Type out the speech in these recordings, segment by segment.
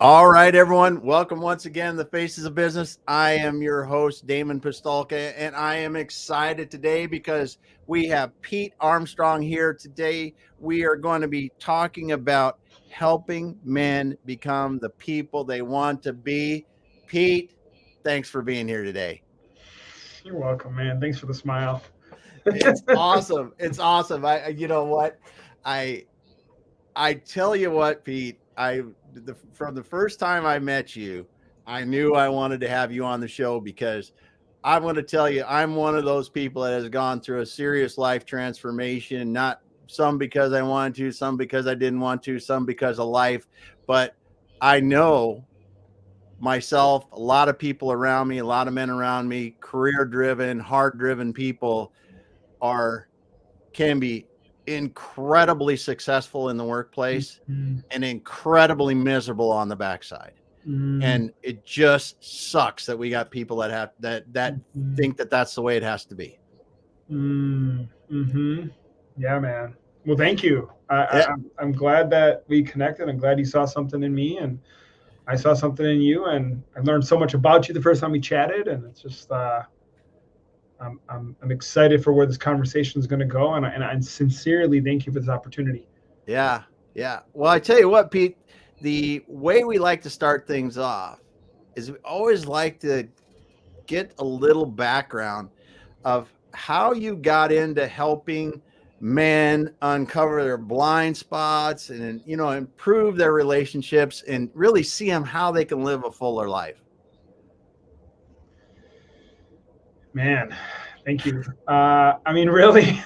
All right, everyone. Welcome once again to the Faces of Business. I am your host, Damon Pistolka, and I am excited today because we have Pete Armstrong here today. We are going to be talking about helping men become the people they want to be. Pete, thanks for being here today. You're welcome, man. Thanks for the smile. It's awesome. It's awesome. You know what? I I tell you what, Pete, from the first time I met you, I knew I wanted to have you on the show because I'm going to tell you, I'm one of those people that has gone through a serious life transformation, not some because I wanted to, some because I didn't want to, some because of life. But I know myself, a lot of people around me, a lot of men around me, career driven, hard driven people are can be incredibly successful in the workplace Mm, and incredibly miserable on the backside. mm, And it just sucks that we got people that have that mm, think that that's the way it has to be. mm-hmm. Yeah, man. Well, thank you. Yeah, I'm glad that we connected. I'm glad you saw something in me, and I saw something in you, and I learned so much about you the first time we chatted, and it's just I'm excited for where this conversation is going to go, and I sincerely thank you for this opportunity. yeah, yeah. Well, I tell you what, Pete, the way we like to start things off is we always like to get a little background of how you got into helping men uncover their blind spots and improve their relationships and really see them how they can live a fuller life. Man, thank you. I mean, really,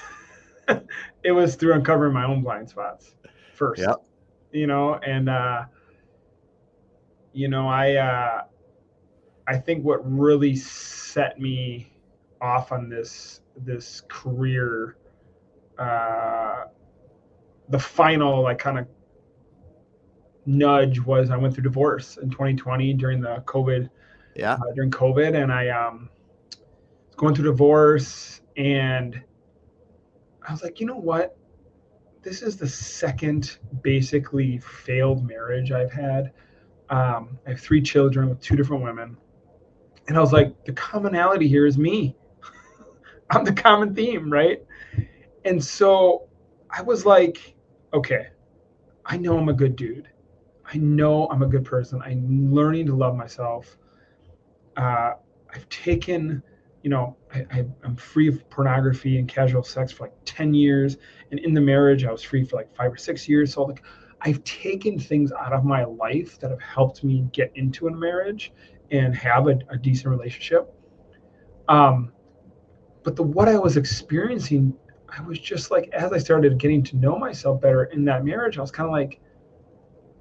it was through uncovering my own blind spots first, Yep. and I think what really set me off on this career, uh, the final like kind of nudge was I went through divorce in 2020 Yeah. during COVID, and I was going through divorce, and I was like, you know what? This is the second basically failed marriage I've had. I have three children with two different women, and I was like, the commonality here is me. I'm the common theme, right? And so I was like, okay, I know I'm a good dude. I know I'm a good person. I'm learning to love myself. Uh, I've taken, I'm free of pornography and casual sex for like 10 years. And in the marriage, I was free for like 5 or 6 years. So, like, I've taken things out of my life that have helped me get into a marriage and have a decent relationship. Um, but what I was experiencing, I was just like, as I started getting to know myself better in that marriage, I was kind of like,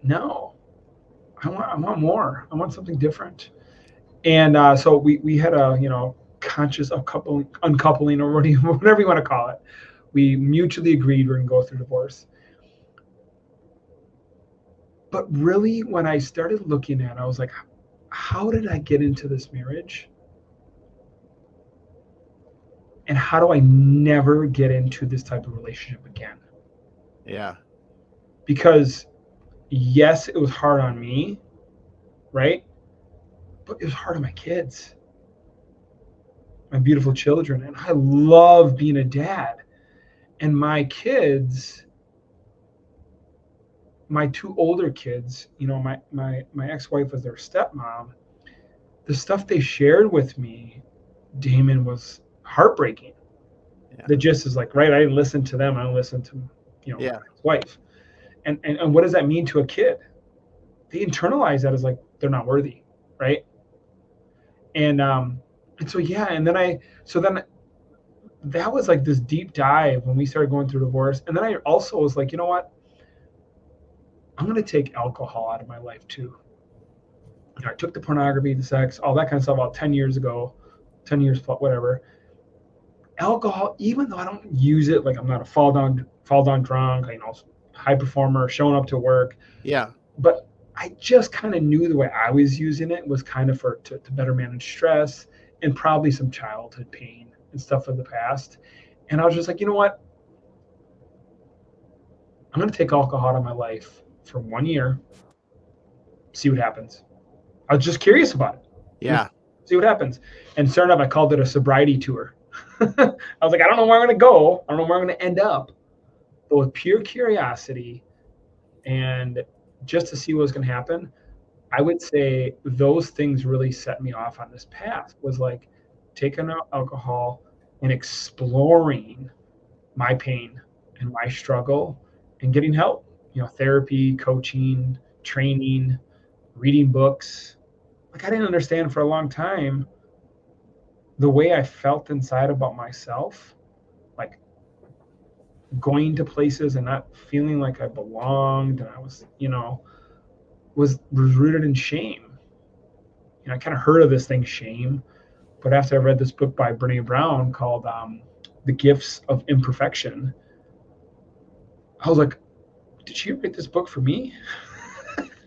no, I want more. I want something different. And so we had a conscious uncoupling, or whatever you want to call it. We mutually agreed we're going to go through divorce. But really, when I started looking at it, I was like, how did I get into this marriage? And how do I never get into this type of relationship again? Yeah. Because yes, it was hard on me, right? But it was hard on my kids, my beautiful children. And I love being a dad. And my kids, my two older kids, my ex-wife was their stepmom. The stuff they shared with me, Damon, was heartbreaking. Yeah. The gist is like, right, I didn't listen to them. I didn't listen to, my Yeah. wife. And what does that mean to a kid? They internalize that as like they're not worthy, right? And and so yeah, and then so then that was like this deep dive when we started going through divorce. And then I also was like, you know what? I'm gonna take alcohol out of my life too. I took the pornography, the sex, all that kind of stuff about 10 years ago, 10 years, whatever. Alcohol, even though I don't use it, like I'm not a fall down drunk, high performer, showing up to work, Yeah. but I just kind of knew the way I was using it was kind of to better manage stress and probably some childhood pain and stuff of the past. And I was just like, you know what? I'm going to take alcohol out of my life for 1 year. see what happens. I was just curious about it. Yeah. See what happens. And starting up, I called it a sobriety tour. I was like, I don't know where I'm going to go. I don't know where I'm going to end up. But with pure curiosity and just to see what was going to happen, I would say those things really set me off on this path, was like taking out alcohol and exploring my pain and my struggle and getting help, therapy, coaching, training, reading books. Like, I didn't understand for a long time the way I felt inside about myself, like going to places and not feeling like I belonged, and I was, was rooted in shame. I kind of heard of this thing, shame, but after I read this book by Brene Brown called The Gifts of Imperfection, I was like, did she write this book for me?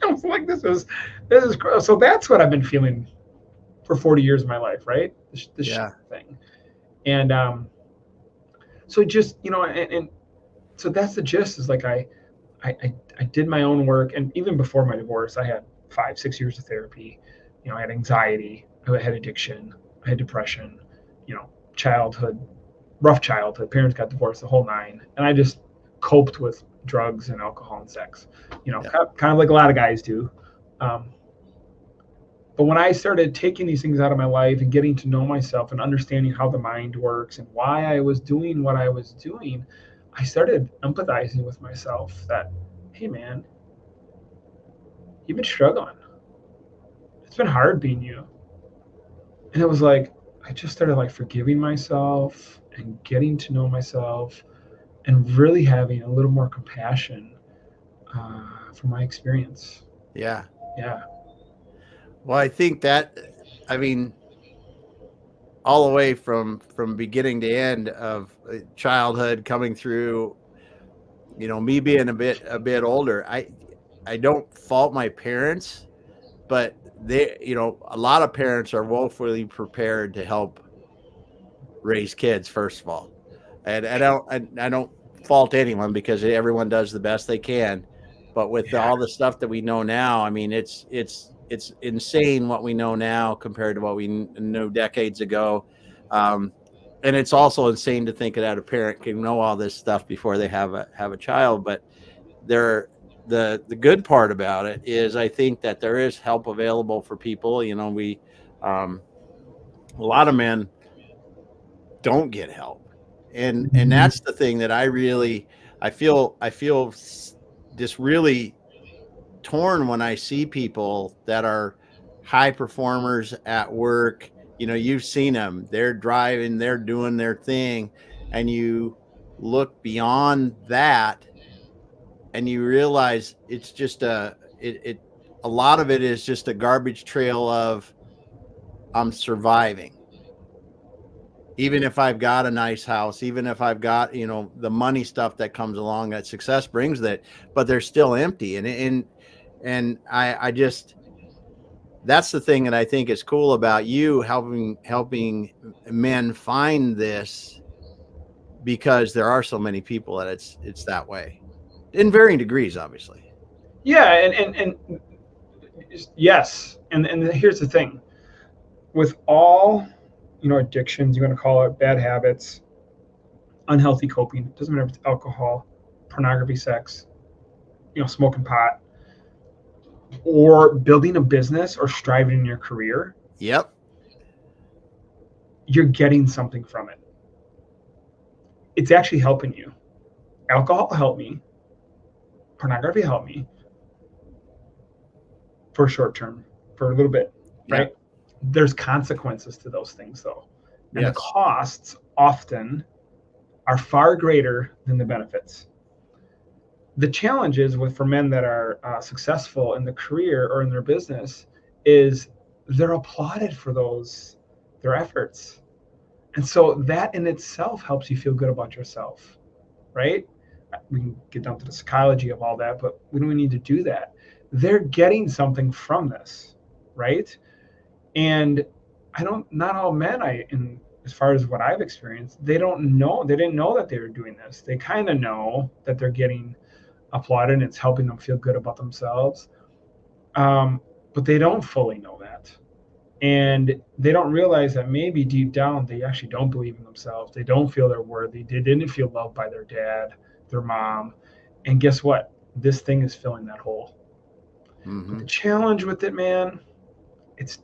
I was like, this is gross. So that's what I've been feeling for 40 years of my life, right? This Yeah. thing. And so just, and so that's the gist, is like I did my own work. And even before my divorce, I had 5-6 years of therapy. I had anxiety, I had addiction, I had depression, childhood, rough childhood, parents got divorced, the whole nine. And I just coped with drugs and alcohol and sex, kind of like a lot of guys do. But when I started taking these things out of my life and getting to know myself and understanding how the mind works and why I was doing what I was doing, I started empathizing with myself that, hey man, you've been struggling. It's been hard being you. And it was like, I just started like forgiving myself and getting to know myself and really having a little more compassion for my experience. Yeah. Yeah. Well, I think that, I mean, all the way from beginning to end of childhood, coming through, me being a bit older, I don't fault my parents, but they, a lot of parents are woefully prepared to help raise kids, first of all. And I don't fault anyone, because everyone does the best they can. But with all the stuff that we know now, I mean, it's insane what we know now compared to what we knew decades ago. And it's also insane to think that a parent can know all this stuff before they have a child. But the good part about it is, I think that there is help available for people. We a lot of men don't get help, and that's the thing that I feel just really torn when I see people that are high performers at work. You've seen them, they're driving, they're doing their thing, and you look beyond that and you realize it's just a lot of it is just a garbage trail of, I'm surviving. Even if I've got a nice house, even if I've got, the money stuff that comes along, that success brings, that, but they're still empty. And I just, that's the thing that I think is cool about you helping men find this, because there are so many people that it's that way, in varying degrees, obviously. Yeah. And yes. And here's the thing, with all, addictions, you want to call it, bad habits, unhealthy coping, doesn't matter if it's alcohol, pornography, sex, smoking pot, or building a business or striving in your career. Yep. You're getting something from it. It's actually helping you. Alcohol helped me. Pornography helped me. For short term, for a little bit, right? Yep. There's consequences to those things, though. And the costs often are far greater than the benefits. The challenges for men that are successful in the career or in their business is they're applauded for their efforts. And so that in itself helps you feel good about yourself, right? We can get down to the psychology of all that, but we don't need to do that. They're getting something from this, right? And not all men, as far as what I've experienced, they didn't know that they were doing this. They kind of know that they're getting applauded and it's helping them feel good about themselves. But they don't fully know that. And they don't realize that maybe deep down, they actually don't believe in themselves. They don't feel they're worthy. They didn't feel loved by their dad, their mom. And guess what? This thing is filling that hole. But the challenge with it, man, it's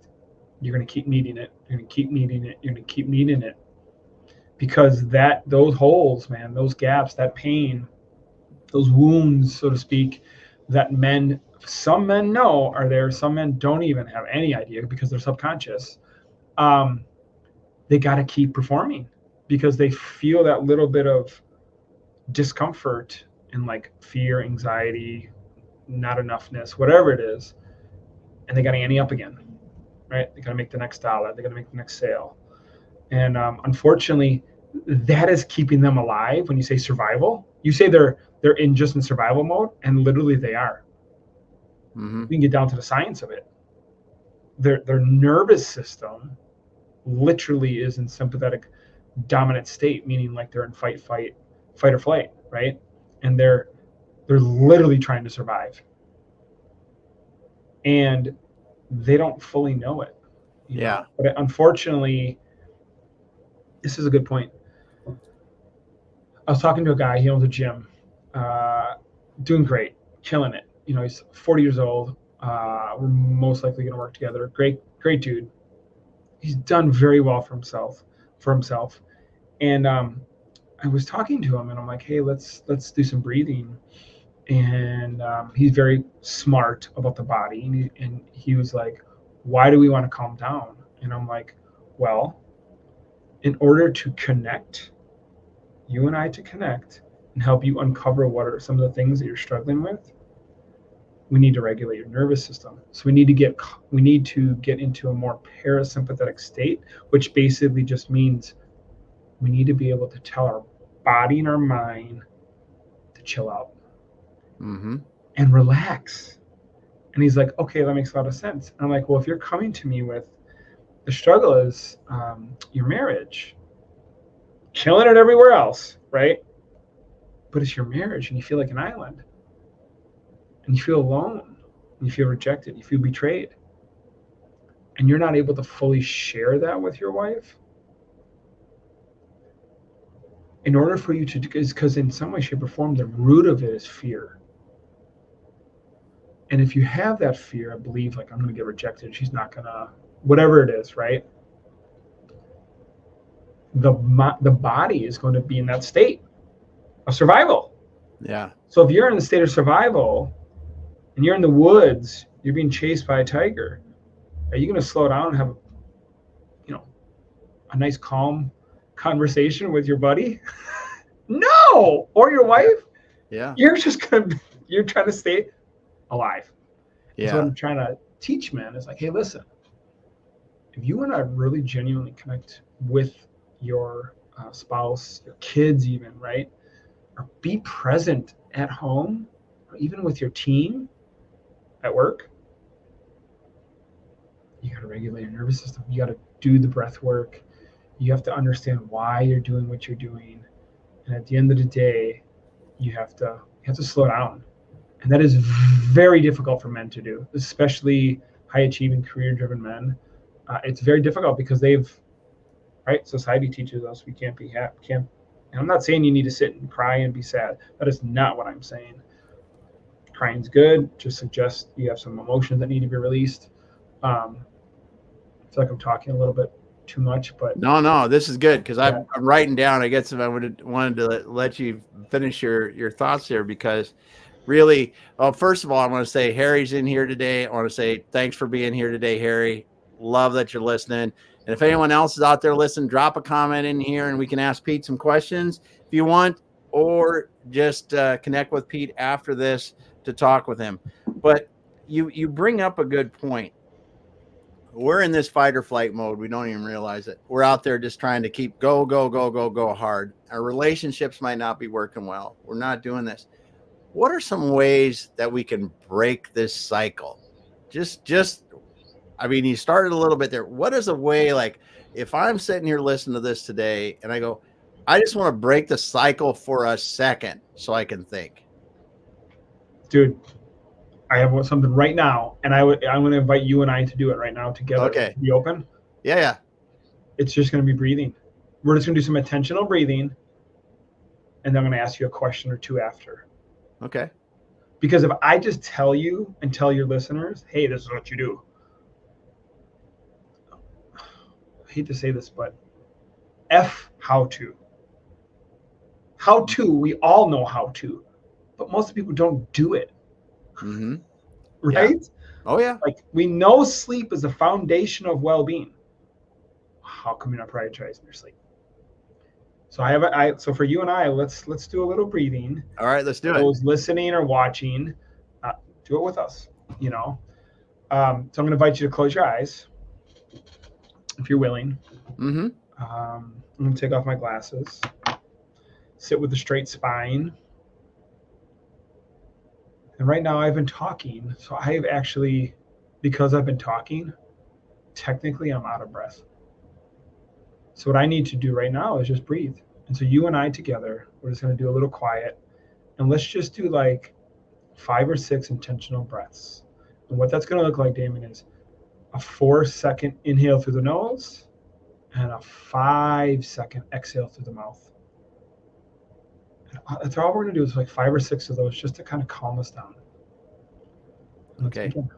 you're going to keep needing it. You're going to keep needing it. You're going to keep needing it. Because those holes, man, those gaps, that pain, those wounds, so to speak, that some men know are there. Some men don't even have any idea because they're subconscious. They got to keep performing because they feel that little bit of discomfort and like fear, anxiety, not enoughness, whatever it is, and they got to ante up again, right? They got to make the next dollar. They got to make the next sale. And unfortunately, that is keeping them alive. When you say survival, you say they're in survival mode, and literally they are. We can get down to the science of it. Their nervous system literally is in sympathetic dominant state, meaning like they're in fight or flight, right? And they're literally trying to survive, and they don't fully know it. You know? But unfortunately, this is a good point. I was talking to a guy. He owns a gym, doing great, killing it. You know, he's 40 years old. We're most likely going to work together. Great dude. He's done very well for himself. And I was talking to him, and I'm like, hey, let's do some breathing. And he's very smart about the body, and he was like, why do we want to calm down? And I'm like, well, in order to connect, you and I to connect and help you uncover what are some of the things that you're struggling with, we need to regulate your nervous system. So we need to get into a more parasympathetic state, which basically just means we need to be able to tell our body and our mind to chill out and relax. And he's like, okay, that makes a lot of sense. And I'm like, well, if you're coming to me with the struggle is your marriage, killing it everywhere else, right? But it's your marriage, and you feel like an island, and you feel alone, and you feel rejected, you feel betrayed, and you're not able to fully share that with your wife. In order for you to, because in some way, shape, or form, the root of it is fear. And if you have that fear, I believe, like, I'm going to get rejected, she's not going to, whatever it is, right? The body is going to be in that state of survival. Yeah. So if you're in the state of survival and you're in the woods, you're being chased by a tiger, are you going to slow down and have, a nice calm conversation with your buddy? No, or your wife? Yeah. You're trying to stay alive. Yeah. So what I'm trying to teach men is like, hey, listen, if you want to really genuinely connect with your spouse, your kids even, right? Or be present at home, or even with your team at work, you got to regulate your nervous system. You got to do the breath work. You have to understand why you're doing what you're doing. And at the end of the day, you have to slow down. And that is very difficult for men to do, especially high achieving, career driven men. It's very difficult because society teaches us we can't be happy. And I'm not saying you need to sit and cry and be sad. That is not what I'm saying. Crying's good. Just suggests you have some emotions that need to be released. I feel like I'm talking a little bit too much, but no, this is good because I'm writing down. I guess if I wanted to let you finish your thoughts there, because really, first of all, I want to say Harry's in here today. I want to say thanks for being here today, Harry. Love that you're listening. And if anyone else is out there listening, drop a comment in here and we can ask Pete some questions if you want, or just connect with Pete after this to talk with him. But you bring up a good point. We're in this fight or flight mode. We don't even realize it. We're out there just trying to keep go hard. Our relationships might not be working well. We're not doing this. What are some ways that we can break this cycle? I mean, you started a little bit there. What is a way, like, if I'm sitting here listening to this today and I go, I just want to break the cycle for a second so I can think. Dude, I have something right now, and I'm going to invite you and I to do it right now together. Okay. Be open? Yeah. It's just going to be breathing. We're just going to do some intentional breathing, and then I'm going to ask you a question or two after. Okay. Because if I just tell you and tell your listeners, hey, this is what you do. I hate to say this, but how to. How to, we all know how to, but most people don't do it. Mm-hmm. Right? Yeah. Oh, yeah. Like, we know sleep is the foundation of well-being. How come you're not prioritizing your sleep? So so for you and I, let's do a little breathing. All right, let's do it. Those listening or watching, do it with us. So I'm going to invite you to close your eyes, if you're willing. Mm-hmm. I'm going to take off my glasses. Sit with a straight spine. And right now I've been talking, so I've actually, because I've been talking, technically I'm out of breath. So what I need to do right now is just breathe. And so you and I together, we're just going to do a little quiet, and let's just do like 5 or 6 intentional breaths. And what that's going to look like, Damon, is a 4-second inhale through the nose and a 5-second exhale through the mouth. And that's all we're going to do is like 5 or 6 of those just to kind of calm us down. Let's begin.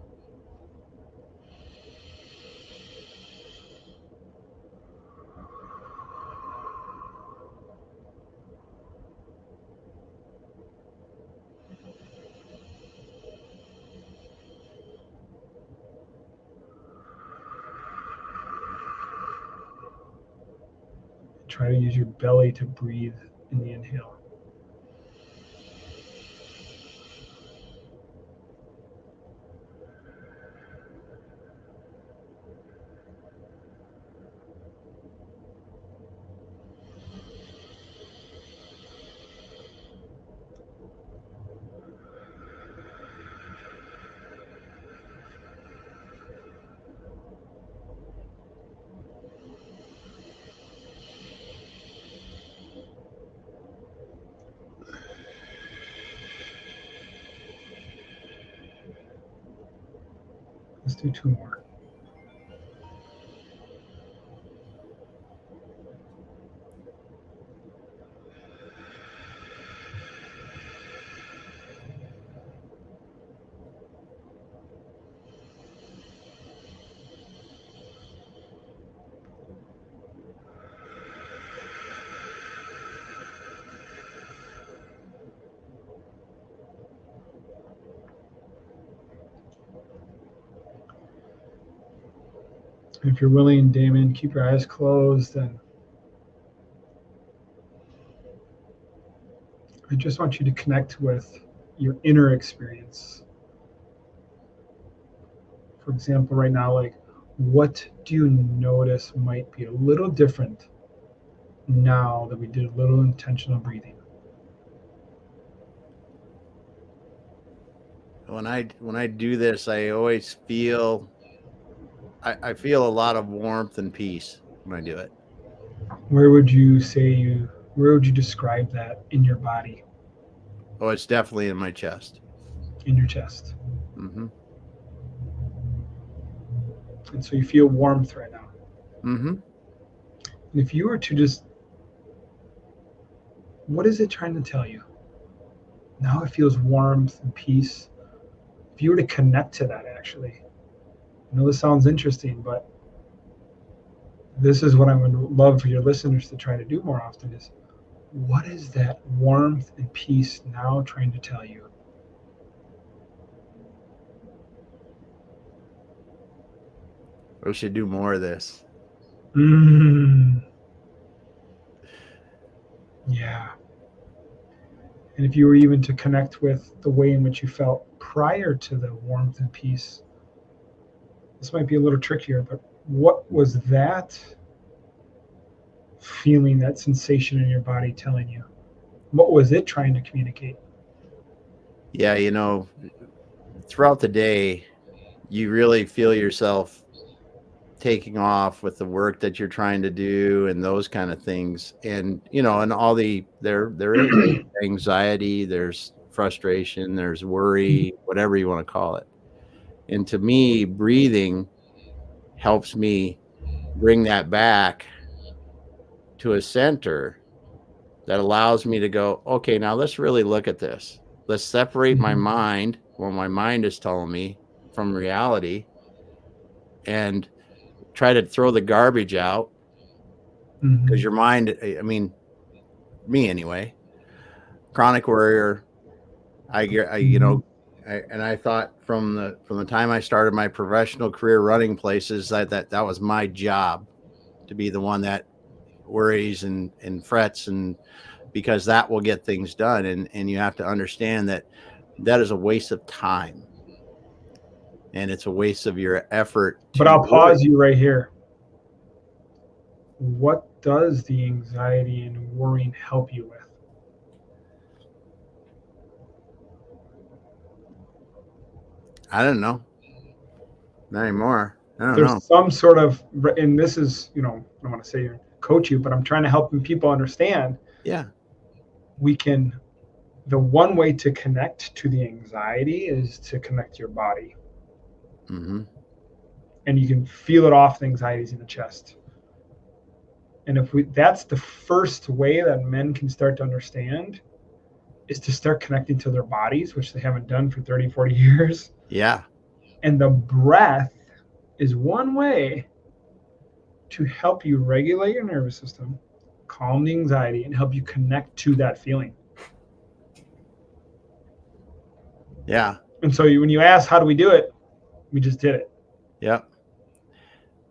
Try to use your belly to breathe in the inhale. Let's do 2 more. If you're willing, Damon, keep your eyes closed, and I just want you to connect with your inner experience. For example, right now, like, what do you notice might be a little different now that we did a little intentional breathing? When I do this, I always feel I feel a lot of warmth and peace when I do it. Where would you describe that in your body? Oh, it's definitely in my chest. In your chest. Mm-hmm. And so you feel warmth right now. Mm-hmm. And if you were to just, what is it trying to tell you? Now it feels warmth and peace. If you were to connect to that, actually, I know this sounds interesting, but this is what I would love for your listeners to try to do more often is, what is that warmth and peace now trying to tell you? We should do more of this. Yeah. And if you were even to connect with the way in which you felt prior to the warmth and peace, this might be a little trickier, but what was that feeling, that sensation in your body telling you? What was it trying to communicate? Yeah, throughout the day, you really feel yourself taking off with the work that you're trying to do and those kind of things. And, and all there is anxiety, there's frustration, there's worry, whatever you want to call it. And to me, breathing helps me bring that back to a center that allows me to go, okay, now let's really look at this. Let's separate my mind, what my mind is telling me, from reality, and try to throw the garbage out. Because your mind, I mean, me anyway, chronic worrier, I thought from the time I started my professional career running places that was my job, to be the one that worries and frets, and because that will get things done. And you have to understand that is a waste of time, and it's a waste of your effort. But I'll pause you right here. What does the anxiety and worrying help you with? I don't know. Not anymore. I don't There's know. some sort of, and this is, I don't want to say coach you, but I'm trying to help people understand. Yeah. The one way to connect to the anxiety is to connect your body. Mm-hmm. And you can feel it off, the anxieties in the chest. And that's the first way that men can start to understand, is to start connecting to their bodies, which they haven't done for 30, 40 years. Yeah. And the breath is one way to help you regulate your nervous system, calm the anxiety, and help you connect to that feeling. Yeah. And so when you ask, how do we do it? We just did it. Yep.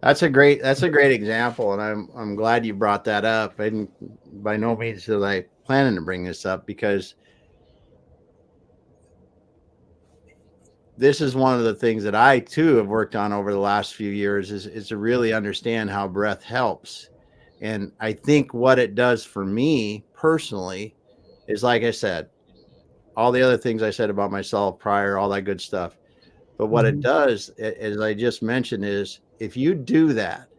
That's a great example. And I'm glad you brought that up. And by no means was I planning to bring this up, because this is one of the things that I too have worked on over the last few years, is to really understand how breath helps. And I think what it does for me personally is, like I said, all the other things I said about myself prior, all that good stuff. But what it does, as I just mentioned, is if you do that,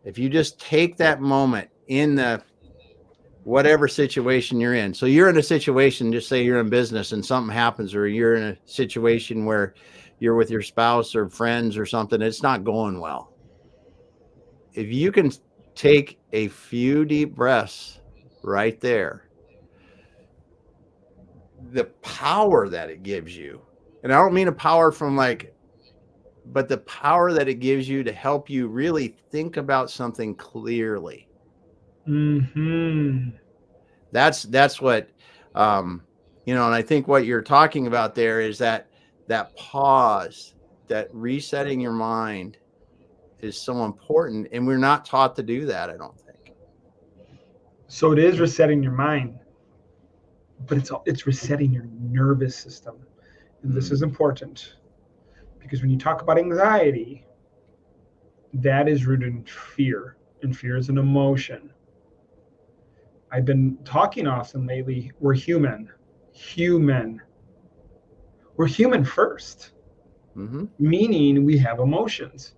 if you just take that moment in the whatever situation you're in. So you're in a situation, just say you're in business and something happens, or you're in a situation where you're with your spouse or friends or something, it's not going well. If you can take a few deep breaths right there, the power that it gives you, and I don't mean a power from but the power that it gives you to help you really think about something clearly. That's what, and I think what you're talking about there is that pause, that resetting your mind is so important. And we're not taught to do that, I don't think. So it is resetting your mind, but it's resetting your nervous system. And this is important, because when you talk about anxiety, that is rooted in fear, and fear is an emotion. I've been talking often lately, we're human. We're human first, meaning we have emotions.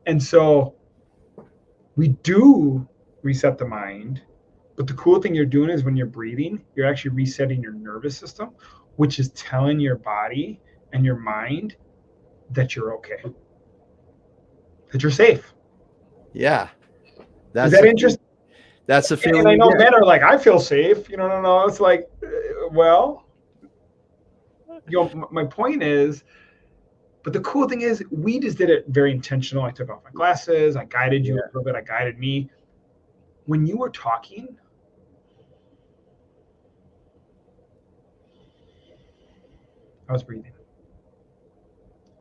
And so we do reset the mind, but the cool thing you're doing is when you're breathing, you're actually resetting your nervous system, which is telling your body and your mind that you're okay, that you're safe. Yeah. Is that interesting? That's the feeling. And I know men are like, I feel safe. No. It's like, well, my point is, but the cool thing is, we just did it very intentional. I took off my glasses. I guided you a little bit. I guided me. When you were talking, I was breathing.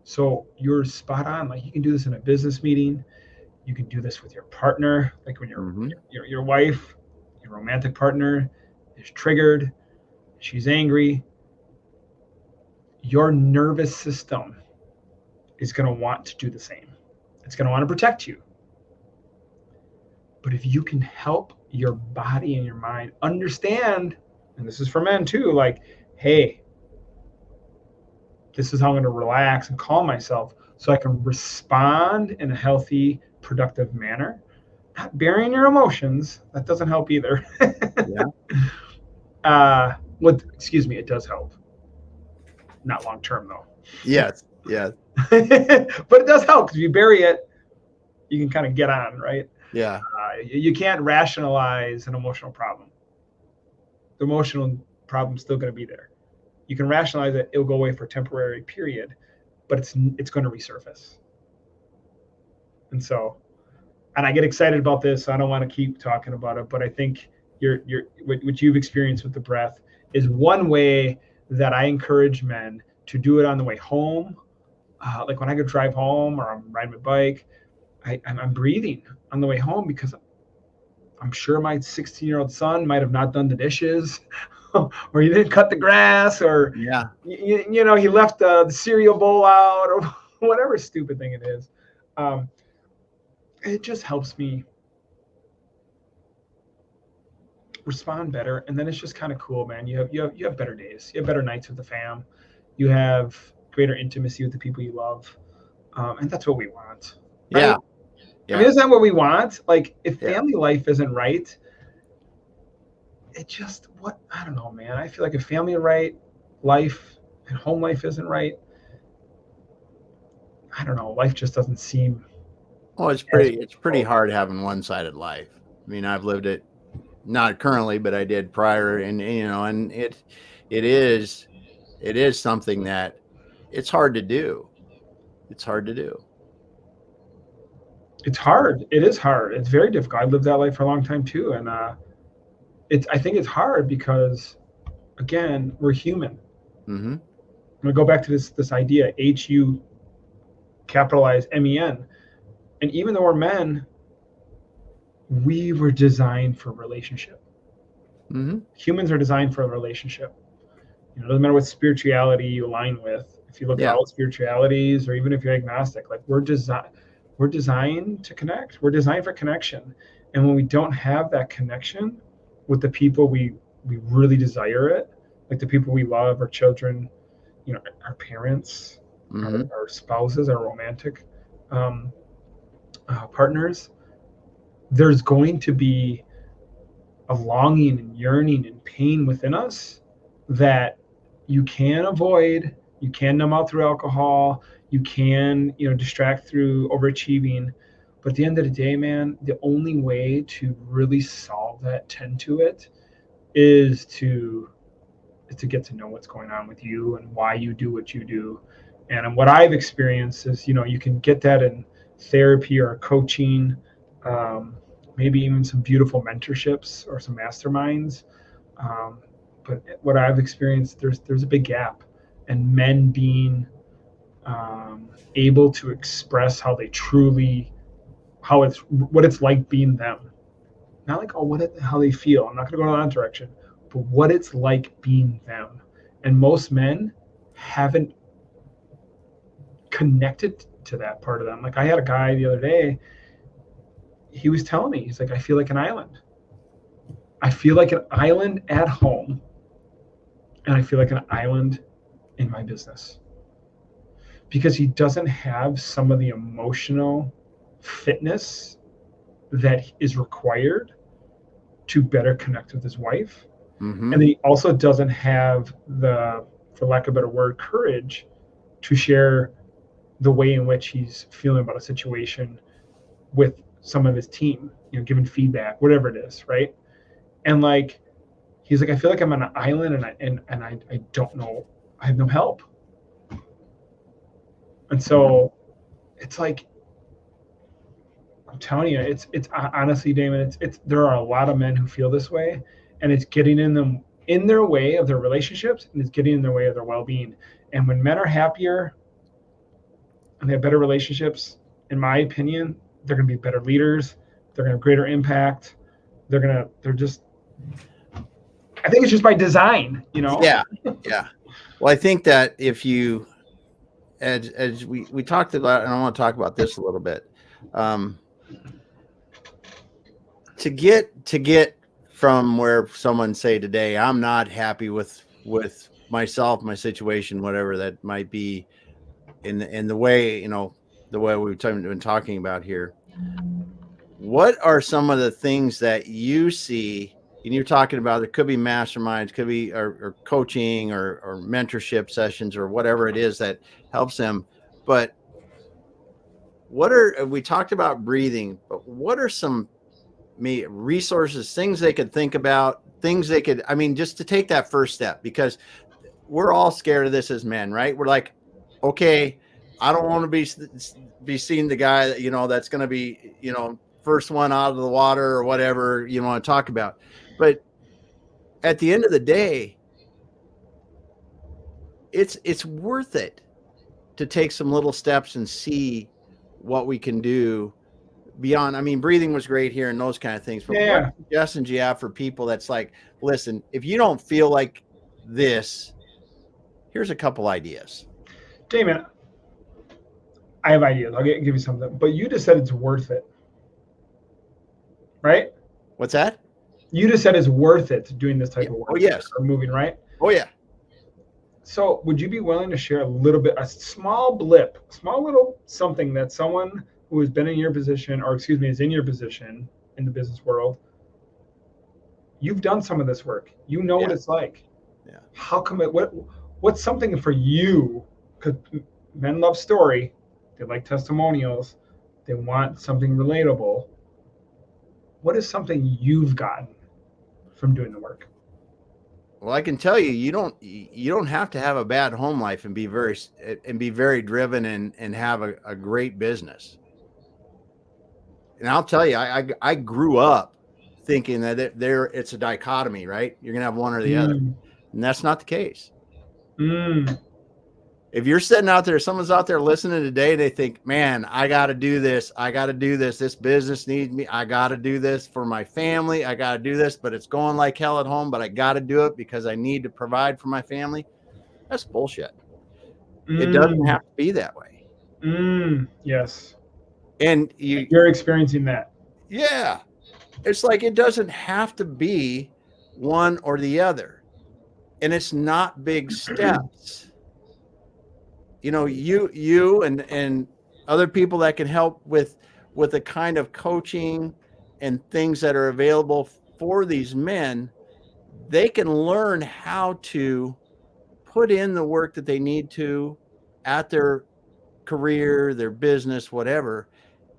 So you're spot on. Like, you can do this in a business meeting. You can do this with your partner. Like when your wife, your romantic partner is triggered, she's angry. Your nervous system is going to want to do the same. It's going to want to protect you. But if you can help your body and your mind understand, and this is for men too, like, hey, this is how I'm going to relax and calm myself so I can respond in a healthy, productive manner. Not burying your emotions. That doesn't help either. Excuse me, it does help. Not long term though. Yes. Yes. But it does help because if you bury it, you can kind of get on, right? Yeah. You can't rationalize an emotional problem. The emotional problem's still going to be there. You can rationalize it; it'll go away for a temporary period, but it's going to resurface. And so, and I get excited about this. So I don't want to keep talking about it, but I think what you've experienced with the breath is one way that I encourage men to do it on the way home. Like when I go drive home or I'm riding my bike, I'm breathing on the way home because I'm sure my 16-year-old son might have not done the dishes or he didn't cut the grass or, Yeah. you know, he left the cereal bowl out or whatever stupid thing it is. It just helps me respond better. And then it's just kind of cool, man. You have better days. You have better nights with the fam. You have greater intimacy with the people you love. And that's what we want. Right? Yeah. I mean, isn't that what we want? Like, if Yeah. family life isn't right, it just, I don't know, man. I feel like if family life and home life isn't right, I don't know. Life just doesn't seem. Well, it's pretty hard having one-sided life. I mean, I've lived it, not currently, but I did prior, and it is something that it's hard to do. It's hard to do. It's hard. It is hard. It's very difficult. I lived that life for a long time too, and I think it's hard because, again, we're human. Mm-hmm. I'm gonna go back to this idea: HU capitalize MEN, and even though we're men, we were designed for relationship. Mm-hmm. Humans are designed for a relationship. You know, it doesn't matter what spirituality you align with. If you look at all spiritualities, or even if you're agnostic, like we're designed to connect. We're designed for connection. And when we don't have that connection with the people we really desire it, like the people we love, our children, you know, our parents, Mm-hmm. our spouses, our romantic partners, there's going to be a longing and yearning and pain within us that you can avoid. You can numb out through alcohol. You can, you know, distract through overachieving. But at the end of the day, man, the only way to really solve that, tend to it, is to get to know what's going on with you and why you do what you do. And what I've experienced is, you know, you can get that in therapy or coaching, maybe even some beautiful mentorships or some masterminds. But what I've experienced, there's a big gap, and men being able to express how they truly, what it's like being them. Not like, how they feel. I'm not going to go in that direction, but what it's like being them. And most men haven't connected to that part of them. Like I had a guy the other day, he was telling me, he's like, I feel like an island. I feel like an island at home, and I feel like an island in my business. Because he doesn't have some of the emotional fitness that is required to better connect with his wife. Mm-hmm. And then he also doesn't have the, for lack of a better word, courage to share the way in which he's feeling about a situation with some of his team, you know, giving feedback, whatever it is, right? And like, he's like, I feel like I'm on an island, and I don't know, I have no help. And so it's like, I'm telling you, it's honestly, Damon, it's there are a lot of men who feel this way, and it's getting in their way of their relationships, and it's getting in their way of their well-being. And when men are happier and they have better relationships, in my opinion, they're going to be better leaders. They're going to have greater impact. They're just, I think it's just by design, you know? Yeah. Yeah. Well, I think that if you, as we talked about, and I want to talk about this a little bit, to get from where someone say today, I'm not happy with myself, my situation, whatever that might be, in the way, you know, the way we've been talking about here. What are some of the things that you see and you're talking about, it could be masterminds, could be or coaching or mentorship sessions or whatever it is that helps them. But we talked about breathing, but what are some resources, things they could think about, things they could, I mean, just to take that first step, because we're all scared of this as men, right? We're like, okay, I don't want to be seen the guy that, that's going to be, first one out of the water or whatever you want to talk about. But at the end of the day, it's worth it to take some little steps and see what we can do beyond. I mean, breathing was great here and those kind of things, but what suggestions do you have for people that's like, listen, if you don't feel like this, here's a couple ideas. Damon, I have ideas. I'll give you something, but you just said it's worth it, right? What's that? You just said it's worth it doing this type of work. Oh, yes. Or moving, right? Oh, yeah. So would you be willing to share a little bit, a small little something that someone who has been in your position, or excuse me, is in your position in the business world, you've done some of this work. You know what it's like. Yeah. How come what's something for you? Because men love story. They like testimonials. They want something relatable. What is something you've gotten from doing the work? Well, I can tell you, you don't have to have a bad home life and be very driven and have a great business. And I'll tell you, I grew up thinking that it's a dichotomy, right? You're gonna have one or the other, and that's not the case. If you're sitting out there, someone's out there listening today, they think, man, I got to do this. I got to do this. This business needs me. I got to do this for my family. I got to do this, but it's going like hell at home, but I got to do it because I need to provide for my family. That's bullshit. It doesn't have to be that way. Yes. And you're experiencing that. Yeah. It's like, it doesn't have to be one or the other. And it's not big steps. You and other people that can help with the kind of coaching and things that are available for these men, they can learn how to put in the work that they need to at their career, their business, whatever,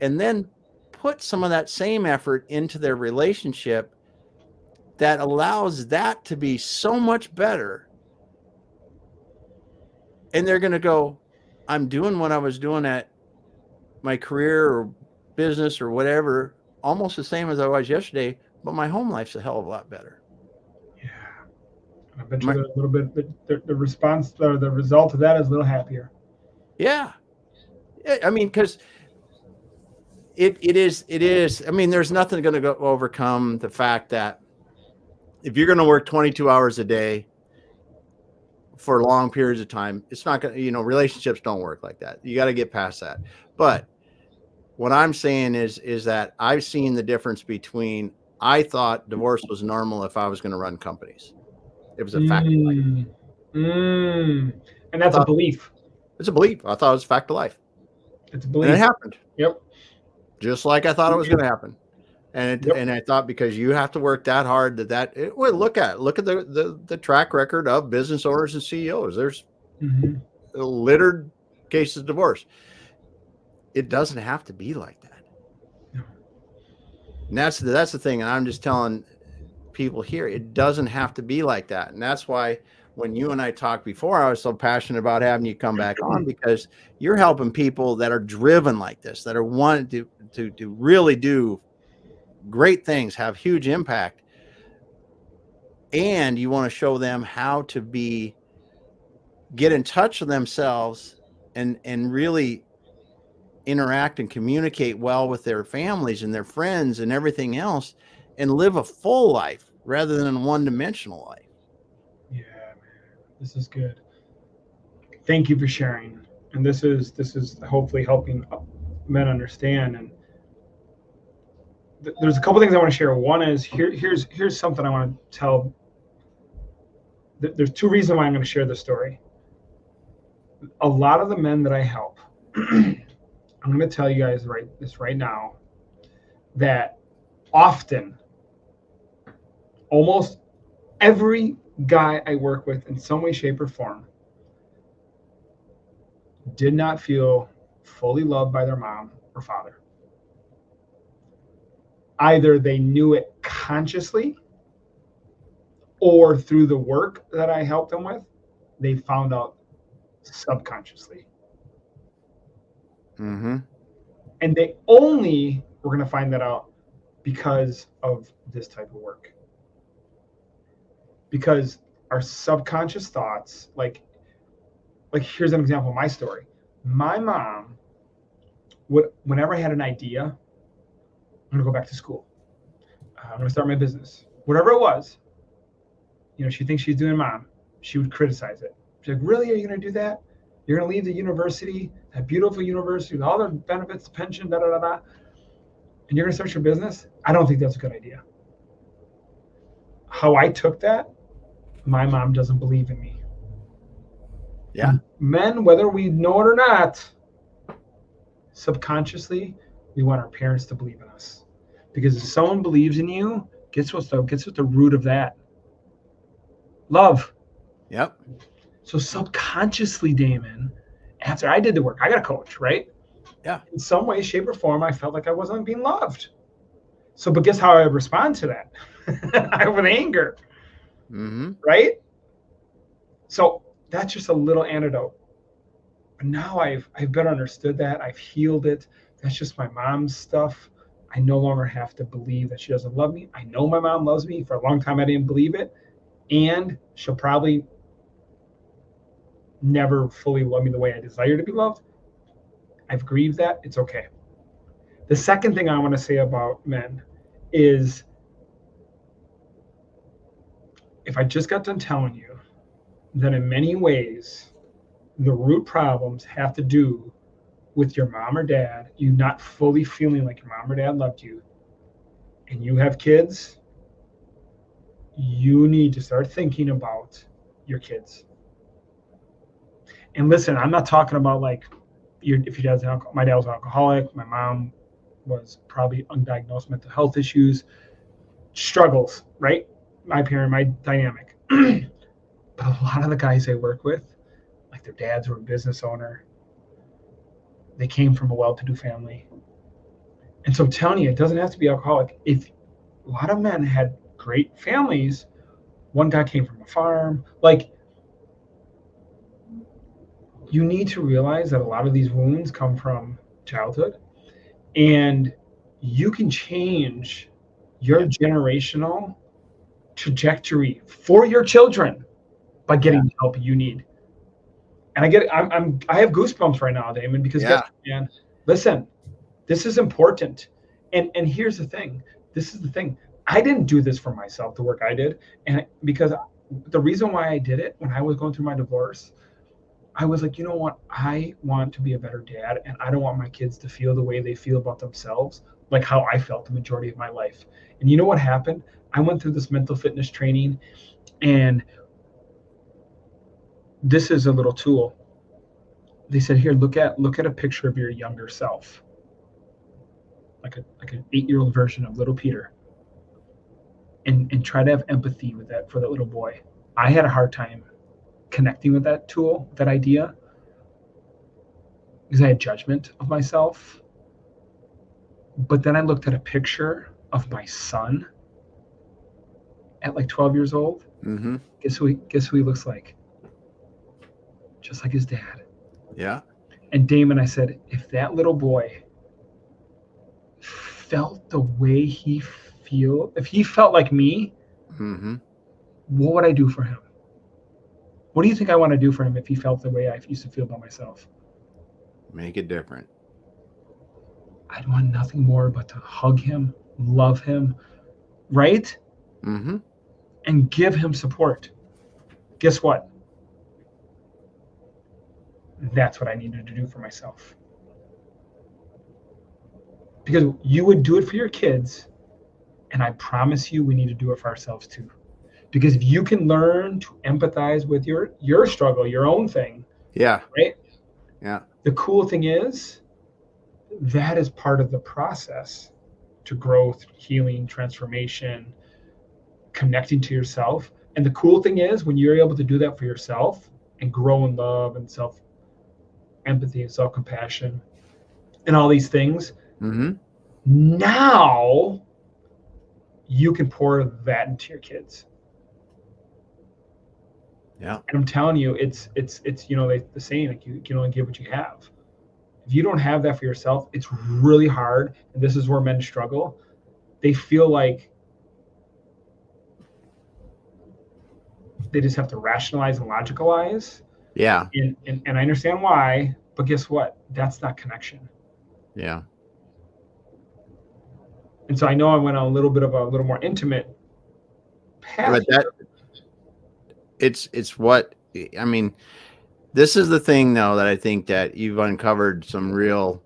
and then put some of that same effort into their relationship that allows that to be so much better. And they're going to go, I'm doing what I was doing at my career or business or whatever, almost the same as I was yesterday, but my home life's a hell of a lot better. Yeah. I bet you a little bit, the response or the result of that is a little happier. Yeah. I mean, because it is, I mean, there's nothing going to overcome the fact that if you're going to work 22 hours a day for long periods of time, it's not going to, relationships don't work like that. You got to get past that. But what I'm saying is that I've seen the difference between, I thought divorce was normal if I was going to run companies. It was a fact of life. And that's a belief. It's a belief. I thought it was a fact of life. It's a belief. And it happened. Yep. Just like I thought it was going to happen. And and I thought, because you have to work that hard look at the track record of business owners and CEOs. There's littered cases of divorce. It doesn't have to be like that. No. And that's the thing. And I'm just telling people here, it doesn't have to be like that. And that's why when you and I talked before, I was so passionate about having you come back on, because you're helping people that are driven like this, that are wanting to really do great things, have huge impact. And you want to show them how to get in touch with themselves and really interact and communicate well with their families and their friends and everything else, and live a full life rather than a one-dimensional life. Yeah, man, this is good. Thank you for sharing. And this is hopefully helping men understand. And there's a couple things I want to share. One is here's something I want to tell. There's two reasons why I'm going to share this story. A lot of the men that I help, I'm going to tell you guys almost every guy I work with in some way, shape, or form did not feel fully loved by their mom or father. Either they knew it consciously, or through the work that I helped them with, they found out subconsciously. Mm-hmm. And they only were going to find that out because of this type of work. Because our subconscious thoughts, like here's an example of my story. My mom would, whenever I had an idea, I'm going to go back to school. I'm going to start my business. Whatever it was, she thinks she's doing mom. She would criticize it. She's like, really? Are you going to do that? You're going to leave the university, that beautiful university with all the benefits, pension, and you're going to start your business? I don't think that's a good idea. How I took that, my mom doesn't believe in me. Yeah. And men, whether we know it or not, subconsciously, we want our parents to believe in us. Because if someone believes in you, guess what's the root of that? Love. Yep. So subconsciously, Damon, after I did the work, I got a coach, right? Yeah. In some way, shape, or form, I felt like I wasn't being loved. So, but guess how I respond to that? I with anger, Mm-hmm. right? So that's just a little antidote. But now I've better understood that. I've healed it. That's just my mom's stuff. I no longer have to believe that she doesn't love me. I know my mom loves me. For a long time, I didn't believe it. And she'll probably never fully love me the way I desire to be loved. I've grieved that. It's okay. The second thing I want to say about men is, if I just got done telling you that in many ways, the root problems have to do with your mom or dad, you not fully feeling like your mom or dad loved you, and you have kids, you need to start thinking about your kids. And listen, I'm not talking about like if your dad's my dad was an alcoholic, my mom was probably undiagnosed mental health issues, struggles, right? My dynamic. But a lot of the guys I work with, like their dads were a business owner, they came from a well-to-do family. And so I'm telling you, it doesn't have to be alcoholic. If a lot of men had great families, one guy came from a farm, like, you need to realize that a lot of these wounds come from childhood, and you can change your generational trajectory for your children by getting the help you need. And I have goosebumps right now, Damon, because man, listen, this is important. And here's the thing. This is the thing. I didn't do this for myself, the work I did. And because the reason why I did it when I was going through my divorce, I was like, you know what? I want to be a better dad, and I don't want my kids to feel the way they feel about themselves, like how I felt the majority of my life. And you know what happened? I went through this mental fitness training, and this is a little tool. They said, here, look at a picture of your younger self, like an 8-year-old version of little Peter, and try to have empathy with that for that little boy. I had a hard time connecting with that tool, that idea, because I had judgment of myself. But then I looked at a picture of my son at like 12 years old. Mm-hmm. Guess who he looks like? Just like his dad. Yeah. And Damon, I said, if that little boy felt the way if he felt like me, Mm-hmm. what would I do for him? What do you think I want to do for him if he felt the way I used to feel about myself? Make it different. I'd want nothing more but to hug him, love him, right? Mm-hmm. And give him support. Guess what? That's what I needed to do for myself. Because you would do it for your kids, and I promise you we need to do it for ourselves too. Because if you can learn to empathize with your struggle, your own thing, right? Yeah. The cool thing is that is part of the process to growth, healing, transformation. connecting to yourself. And the cool thing is when you're able to do that for yourself and grow in love and self-empathy and self-compassion and all these things, now you can pour that into your kids. Yeah. And I'm telling you, it's the saying, like, you can only give what you have. If you don't have that for yourself, it's really hard. And this is where men struggle. They feel like they just have to rationalize and logicalize. Yeah. And I understand why, but guess what? That's not connection. Yeah. And so I know I went on a little more intimate path. But that it's what I mean. This is the thing, though, that I think that you've uncovered some real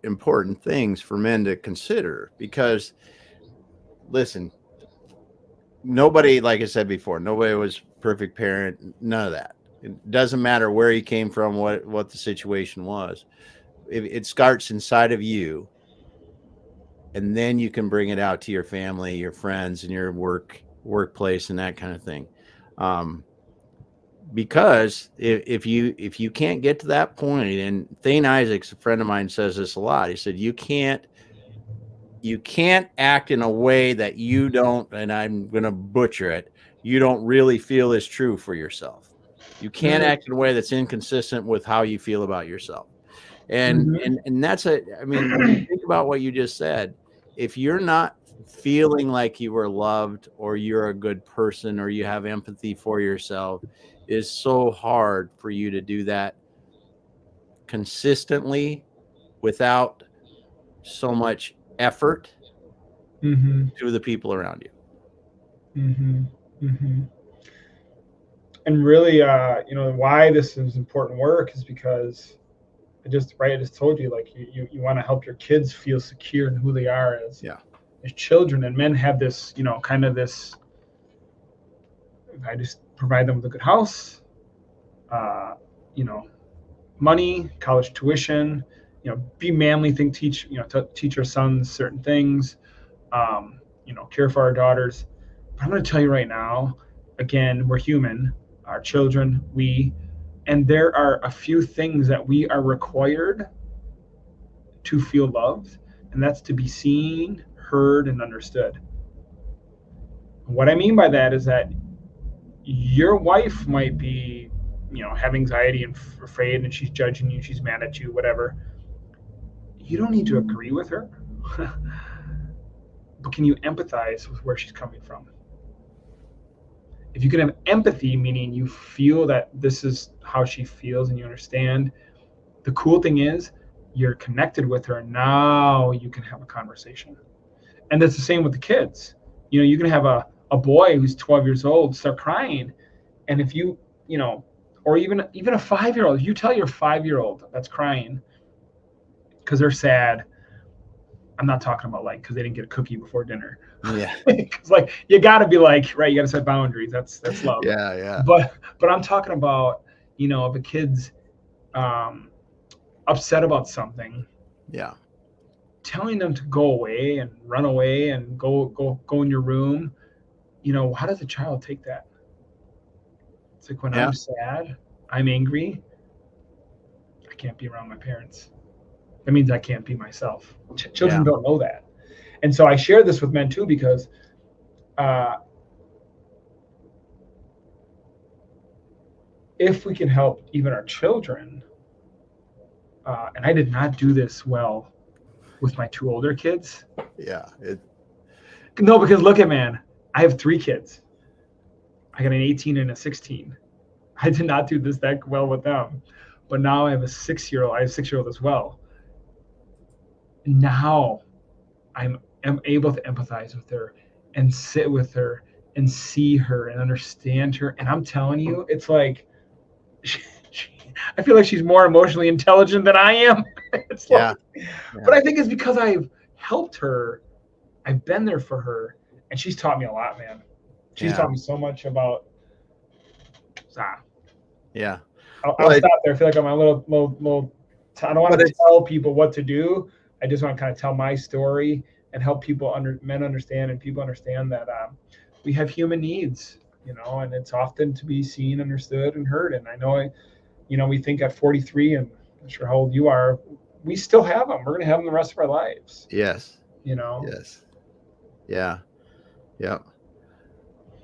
important things for men to consider, because listen, nobody, like I said before, nobody was perfect parent, none of that. It doesn't matter where he came from, what the situation was. It starts inside of you, and then you can bring it out to your family, your friends, and your workplace and that kind of thing. Because if you can't get to that point, and Thane Isaacs, a friend of mine, says this a lot. He said, you can't act in a way that you don't, and I'm going to butcher it, you don't really feel is true for yourself. You can't act in a way that's inconsistent with how you feel about yourself. And that's I mean, when you think about what you just said, if you're not feeling like you are loved, or you're a good person, or you have empathy for yourself, is so hard for you to do that consistently without so much effort to the people around you. And really, why this is important work is because I just told you, like, you want to help your kids feel secure in who they are as children. And men have this, kind of this, I just provide them with a good house, money, college tuition, be manly, teach our sons certain things, care for our daughters. But I'm going to tell you right now, again, we're human, our children, and there are a few things that we are required to feel loved, and that's to be seen, heard, and understood. What I mean by that is that your wife might be, have anxiety and afraid, and she's judging you, she's mad at you, whatever. You don't need to agree with her, but can you empathize with where she's coming from? If you can have empathy, meaning you feel that this is how she feels and you understand, the cool thing is you're connected with her. Now you can have a conversation. And that's the same with the kids. You can have a boy who's 12 years old start crying. And if you, or even a 5-year-old, you tell your 5-year-old that's crying because they're sad. I'm not talking about because they didn't get a cookie before dinner. Yeah. Because you got to be right. You got to set boundaries. That's love. Yeah. But I'm talking about, if a kid's upset about something. Yeah. Telling them to go away and run away and go in your room. How does a child take that? It's like when I'm sad, I'm angry, I can't be around my parents. That means I can't be myself. Children don't know that. And so I share this with men too, because if we can help even our children, and I did not do this well with my 2 older kids. Yeah. No, because look at, man, I have 3 kids. I got an 18 and a 16. I did not do this that well with them. But now I have a 6-year-old. I have a 6-year-old as well. Now I'm able to empathize with her and sit with her and see her and understand her. And I'm telling you, it's like, I feel like she's more emotionally intelligent than I am. But I think it's because I've helped her. I've been there for her, and she's taught me a lot, man. She's taught me so much about. Yeah. I'll stop there. I feel like I'm a little. I don't want to tell people what to do. I just want to kind of tell my story and help men understand and people understand that we have human needs, and it's often to be seen, understood, and heard. And I know, we think at 43, and I'm not sure how old you are, we still have them. We're going to have them the rest of our lives. Yes. Yes. Yeah. Yep.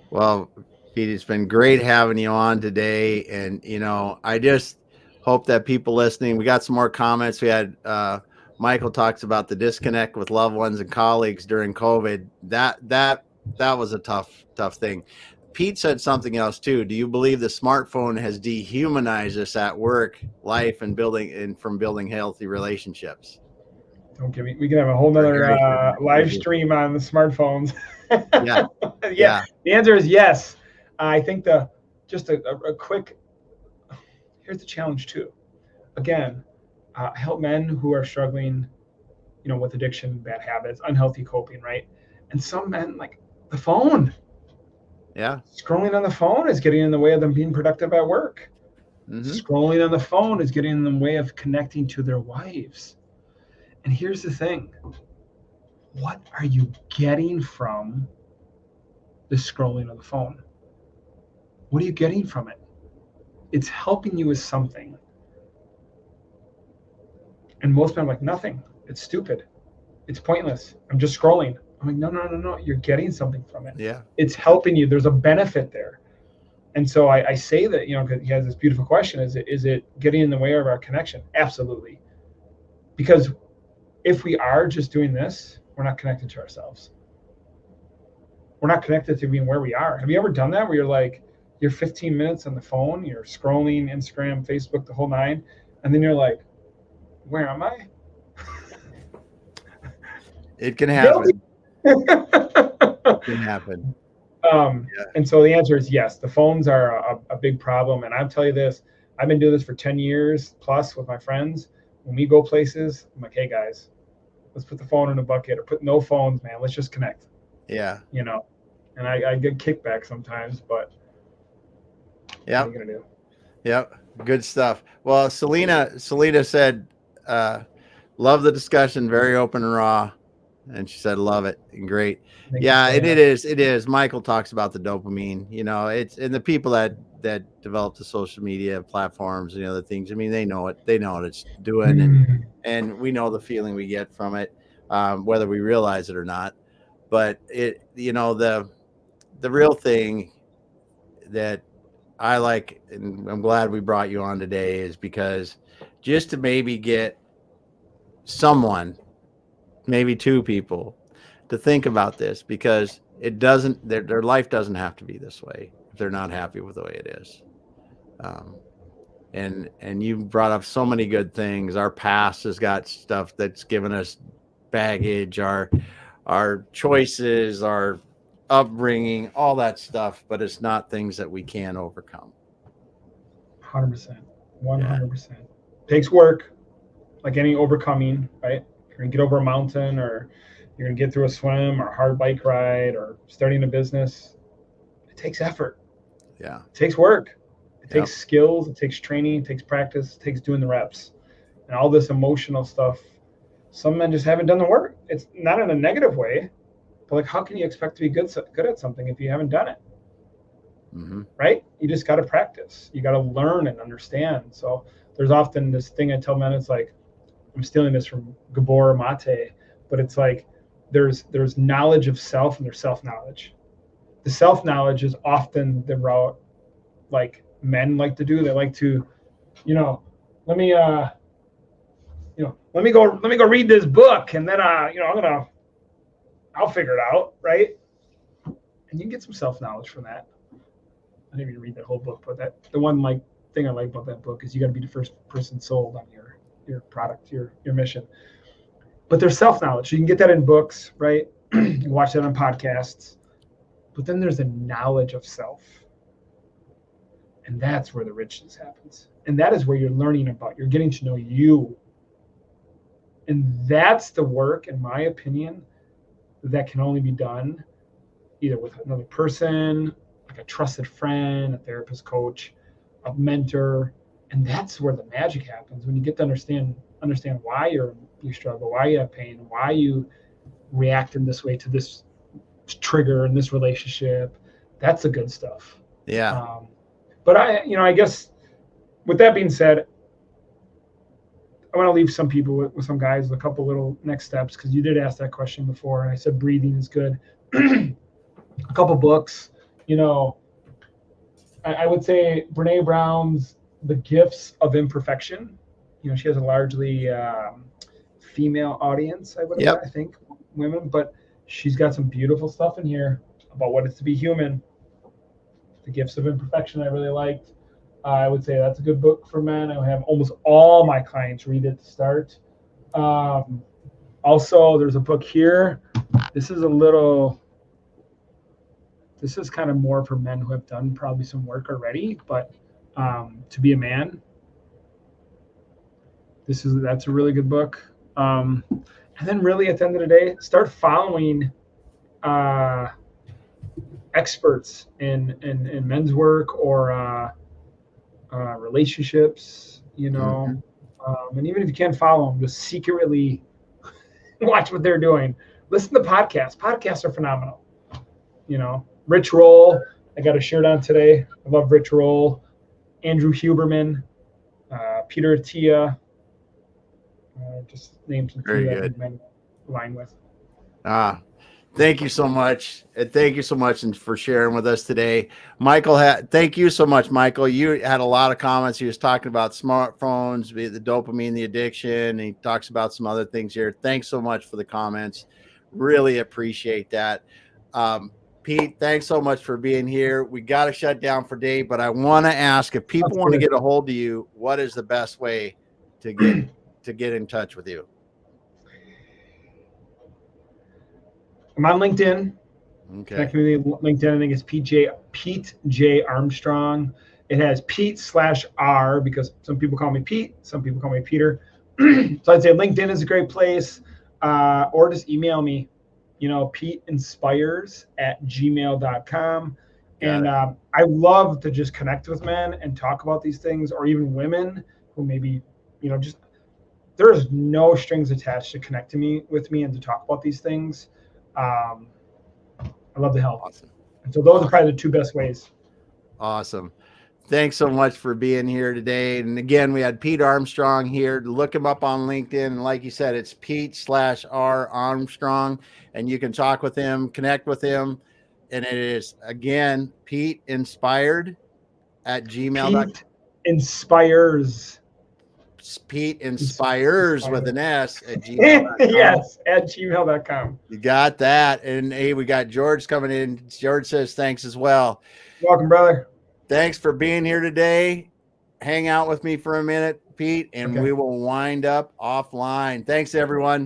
Well, Pete, it's been great having you on today. And, I just hope that people listening, we got some more comments. We had Michael talks about the disconnect with loved ones and colleagues during COVID. That was a tough thing. Pete said something else too. Do you believe the smartphone has dehumanized us at work, life, and from building healthy relationships? Don't give me. We can have a whole nother live stream on the smartphones. Yeah. Yeah. The answer is yes. I think just a quick. Here's the challenge too. Again, help men who are struggling, with addiction, bad habits, unhealthy coping, right? And some men like the phone. Yeah. Scrolling on the phone is getting in the way of them being productive at work. Mm-hmm. Scrolling on the phone is getting in the way of connecting to their wives. And here's the thing. What are you getting from the scrolling on the phone? What are you getting from it? It's helping you with something. And most men are like, nothing. It's stupid. It's pointless. I'm just scrolling. I'm like, no. You're getting something from it. Yeah. It's helping you. There's a benefit there. And so I say that, because he has this beautiful question, is it getting in the way of our connection? Absolutely. Because if we are just doing this, we're not connected to ourselves. We're not connected to being where we are. Have you ever done that where you're 15 minutes on the phone, you're scrolling Instagram, Facebook, the whole nine, and then you're like, where am I? It can happen. It can happen. And so the answer is yes. The phones are a big problem. And I'll tell you this, I've been doing this for 10 years plus with my friends. When we go places, I'm like, hey guys, let's put the phone in a bucket or put no phones, man. Let's just connect. Yeah. And I get kickback sometimes, but yeah, what are you gonna do? Yep. Good stuff. Well, Selena said, love the discussion, very open and raw. And she said, love it. And great. Thank you, and it is. Michael talks about the dopamine, it's and the people that develop the social media platforms and the other things. I mean, they know what it's doing. And we know the feeling we get from it, whether we realize it or not. But the real thing that I like, and I'm glad we brought you on today, is because just to maybe get someone, maybe two people, to think about this, because it doesn't, their life doesn't have to be this way if they're not happy with the way it is. And you brought up so many good things. Our past has got stuff that's given us baggage, our choices, our upbringing, all that stuff, but it's not things that we can overcome. 100%. 100%. Takes work, like any overcoming, right? You're gonna get over a mountain, or you're gonna get through a swim or a hard bike ride or starting a business. It takes effort. Yeah. It takes work. It takes skills. It takes training. It takes practice. It takes doing the reps. And all this emotional stuff, some men just haven't done the work. It's not in a negative way, but how can you expect to be good at something if you haven't done it? Mm-hmm. Right? You just got to practice. You got to learn and understand. So there's often this thing I tell men, it's like, I'm stealing this from Gabor Mate, but it's like there's knowledge of self and there's self-knowledge. The self-knowledge is often the route like men like to do. They like to, let me go read this book, and then I'll figure it out, right? And you can get some self-knowledge from that. I didn't even read that whole book, but the one thing I like about that book is you got to be the first person sold on your product, your mission. But there's self-knowledge. You can get that in books, right? You can watch that on podcasts. But then there's a knowledge of self. And that's where the richness happens. And that is where you're learning about, you're getting to know you. And that's the work, in my opinion, that can only be done either with another person, like a trusted friend, a therapist, coach, a mentor. And that's where the magic happens, when you get to understand why you struggle, why you have pain, why you react in this way to this trigger in this relationship. That's the good stuff. Yeah. But I guess with that being said, I want to leave some people with some guys with a couple little next steps, because you did ask that question before, and I said breathing is good. A couple books, I would say Brene Brown's The Gifts of Imperfection. She has a largely female audience, I think, women, but she's got some beautiful stuff in here about what it's to be human. The Gifts of Imperfection I really liked. I would say that's a good book for men. I have almost all my clients read it to start. Also, there's a book here. This is kind of more for men who have done probably some work already, but To Be a Man. That's a really good book. And then really at the end of the day, start following experts in men's work or relationships, and even if you can't follow them, just secretly watch what they're doing. Listen to podcasts. Podcasts are phenomenal. Rich Roll, I got a shirt on today. I love Rich Roll. Andrew Huberman, Peter Attia. Just named some Very that good. men align with. Thank you so much. And thank you so much for sharing with us today. Michael, thank you so much, Michael. You had a lot of comments. He was talking about smartphones, the dopamine, the addiction, and he talks about some other things here. Thanks so much for the comments. Really appreciate that. Pete, thanks so much for being here. We got to shut down for day, but I want to ask, if people want to get a hold of you, what is the best way to get in touch with you? I'm on LinkedIn. Okay. Connect with me on LinkedIn. I think it's Pete J. Armstrong. It has Pete/R because some people call me Pete, some people call me Peter. So I'd say LinkedIn is a great place, or just email me, PeteInspires@gmail.com. And I love to just connect with men and talk about these things, or even women who maybe, just there's no strings attached to connect with me and to talk about these things. I love to help. Awesome. And so those are probably the two best ways. Awesome. Thanks so much for being here today. And again, we had Pete Armstrong here. Look him up on LinkedIn. And like you said, it's Pete/R Armstrong. And you can talk with him, connect with him. And it is, again, PeteInspired@gmail.com. Pete Inspires. Pete Inspires with an S at gmail.com. Yes, at gmail.com. You got that. And hey, we got George coming in. George says thanks as well. Welcome, brother. Thanks for being here today. Hang out with me for a minute, Pete, and we will wind up offline. Thanks, everyone.